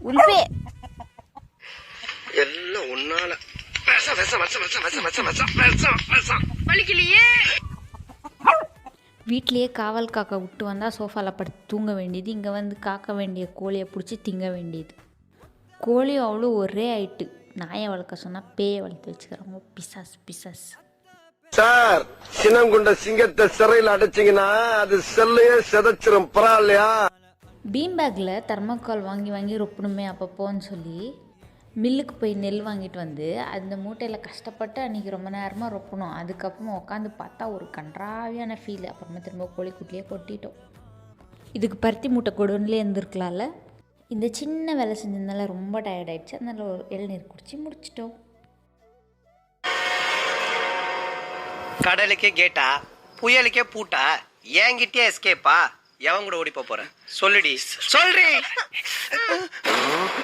உல்பே எல்லாம் ஒன்னால வலிக்கலையே. வீட்லேயே காவல் காக்கா விட்டு வந்தால் சோஃபாவில் படுத்து தூங்க வேண்டியது, இங்கே வந்து காக்க வேண்டிய கோழியை பிடிச்சி திங்க வேண்டியது. கோழியும் அவ்வளோ ஒரே ஆயிட்டு. நாயை வளர்க்க சொன்னால் பேயை வளர்த்து வச்சுக்கிறாங்க. பிசாஸ் பிசாஸ். சார், சின்னங்குண்ட சிங்கத்தை சிறையில் அடைச்சிங்கன்னா அது செல்லையே செதைச்சிரும். பரவாயில்லையா? பீம் பேக்கில் தெர்மோக்கால் வாங்கி வாங்கி ரொப்பணுமே அப்பப்போன்னு சொல்லி மில்லுக்கு போய் நெல் வாங்கிட்டு வந்து அந்த மூட்டையில் கஷ்டப்பட்டு அன்றைக்கி ரொம்ப நேரமாக ரொப்பணும். அதுக்கப்புறமா உட்காந்து பார்த்தா ஒரு கன்றாவியான ஃபீல். அப்புறமா திரும்ப கோழிக்குட்டிலே கொட்டிட்டோம். இதுக்கு பருத்தி மூட்டை கொடுன்லேயே இருந்திருக்கலாம்ல. இந்த சின்ன வேலை செஞ்சதுனால ரொம்ப டயர்ட் ஆகிடுச்சு. அதனால் ஒரு இளநீர் குடிச்சு முடிச்சிட்டோம். கடலுக்கே கேட்டா, புயலுக்கே பூட்டா, என்கிட்டயே எஸ்கேப்பா? எவன் கூட ஓடி போறேன்? சொல்லுடி, சொல்றி.